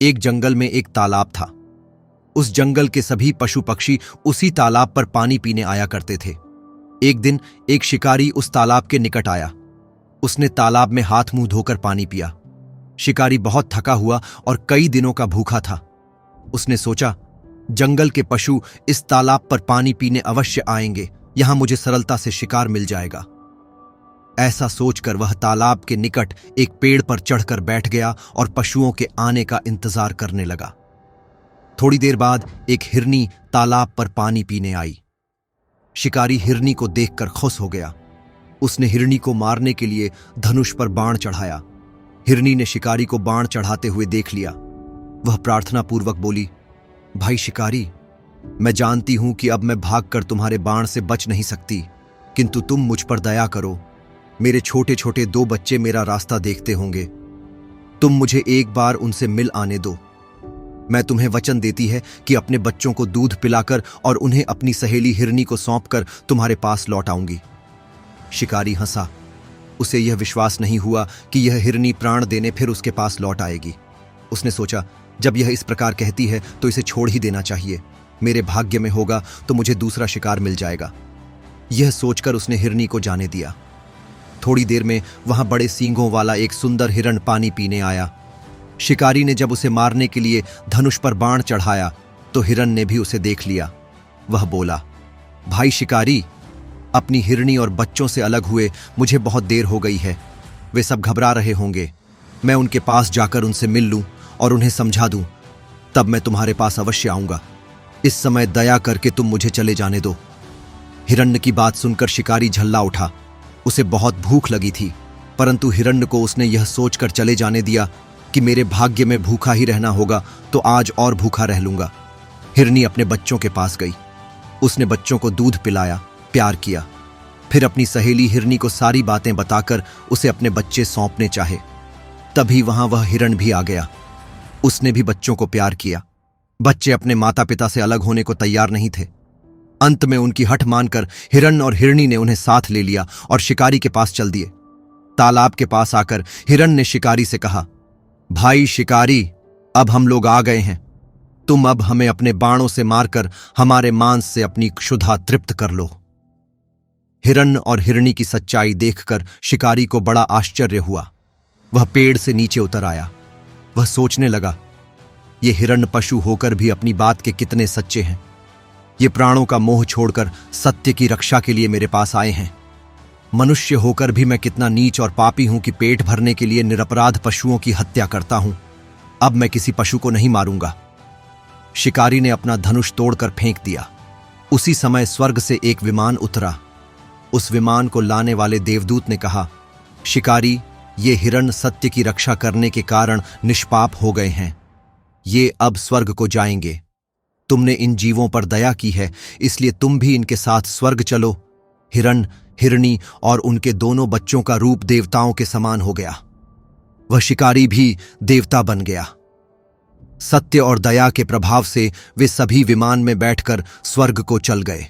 एक जंगल में एक तालाब था। उस जंगल के सभी पशु पक्षी उसी तालाब पर पानी पीने आया करते थे। एक दिन एक शिकारी उस तालाब के निकट आया। उसने तालाब में हाथ मुंह धोकर पानी पिया। शिकारी बहुत थका हुआ और कई दिनों का भूखा था। उसने सोचा, जंगल के पशु इस तालाब पर पानी पीने अवश्य आएंगे, यहां मुझे सरलता से शिकार मिल जाएगा। ऐसा सोचकर वह तालाब के निकट एक पेड़ पर चढ़कर बैठ गया और पशुओं के आने का इंतजार करने लगा। थोड़ी देर बाद एक हिरनी तालाब पर पानी पीने आई। शिकारी हिरनी को देखकर खुश हो गया। उसने हिरनी को मारने के लिए धनुष पर बाण चढ़ाया। हिरनी ने शिकारी को बाण चढ़ाते हुए देख लिया। वह प्रार्थना पूर्वक बोली, भाई शिकारी, मैं जानती हूं कि अब मैं भागकर तुम्हारे बाण से बच नहीं सकती, किंतु तुम मुझ पर दया करो। मेरे छोटे छोटे 2 बच्चे मेरा रास्ता देखते होंगे। तुम मुझे एक बार उनसे मिल आने दो। मैं तुम्हें वचन देती है कि अपने बच्चों को दूध पिलाकर और उन्हें अपनी सहेली हिरनी को सौंपकर तुम्हारे पास लौट आऊंगी। शिकारी हंसा। उसे यह विश्वास नहीं हुआ कि यह हिरनी प्राण देने फिर उसके पास लौट आएगी। उसने सोचा, जब यह इस प्रकार कहती है तो इसे छोड़ ही देना चाहिए। मेरे भाग्य में होगा तो मुझे दूसरा शिकार मिल जाएगा। यह सोचकर उसने हिरनी को जाने दिया। थोड़ी देर में वहां बड़े सींगों वाला एक सुंदर हिरण पानी पीने आया। शिकारी ने जब उसे मारने के लिए धनुष पर बाण चढ़ाया तो हिरण ने भी उसे देख लिया। वह बोला, भाई शिकारी, अपनी हिरनी और बच्चों से अलग हुए मुझे बहुत देर हो गई है। वे सब घबरा रहे होंगे। मैं उनके पास जाकर उनसे मिल लूं और उन्हें समझा दूं, तब मैं तुम्हारे पास अवश्य आऊंगा। इस समय दया करके तुम मुझे चले जाने दो। हिरण्य की बात सुनकर शिकारी झल्ला उठा। उसे बहुत भूख लगी थी, परंतु हिरण्य को उसने यह सोचकर चले जाने दिया कि मेरे भाग्य में भूखा ही रहना होगा तो आज और भूखा रह लूंगा। हिरनी अपने बच्चों के पास गई। उसने बच्चों को दूध पिलाया, प्यार किया। फिर अपनी सहेली हिरनी को सारी बातें बताकर उसे अपने बच्चे सौंपने चाहे। तभी वहां वह हिरण भी आ गया। उसने भी बच्चों को प्यार किया। बच्चे अपने माता पिता से अलग होने को तैयार नहीं थे। अंत में उनकी हठ मानकर हिरण और हिरनी ने उन्हें साथ ले लिया और शिकारी के पास चल दिए। तालाब के पास आकर हिरण ने शिकारी से कहा, भाई शिकारी, अब हम लोग आ गए हैं। तुम अब हमें अपने बाणों से मारकर हमारे मांस से अपनी क्षुधा तृप्त कर लो। हिरण और हिरनी की सच्चाई देखकर शिकारी को बड़ा आश्चर्य हुआ। वह पेड़ से नीचे उतर आया। वह सोचने लगा, ये हिरण पशु होकर भी अपनी बात के कितने सच्चे हैं। ये प्राणों का मोह छोड़कर सत्य की रक्षा के लिए मेरे पास आए हैं। मनुष्य होकर भी मैं कितना नीच और पापी हूं कि पेट भरने के लिए निरपराध पशुओं की हत्या करता हूं। अब मैं किसी पशु को नहीं मारूंगा। शिकारी ने अपना धनुष तोड़कर फेंक दिया। उसी समय स्वर्ग से एक विमान उतरा। उस विमान को लाने वाले देवदूत ने कहा, शिकारी, ये हिरण सत्य की रक्षा करने के कारण निष्पाप हो गए हैं। ये अब स्वर्ग को जाएंगे। तुमने इन जीवों पर दया की है, इसलिए तुम भी इनके साथ स्वर्ग चलो। हिरण, हिरनी और उनके दोनों बच्चों का रूप देवताओं के समान हो गया। वह शिकारी भी देवता बन गया। सत्य और दया के प्रभाव से वे सभी विमान में बैठकर स्वर्ग को चल गए।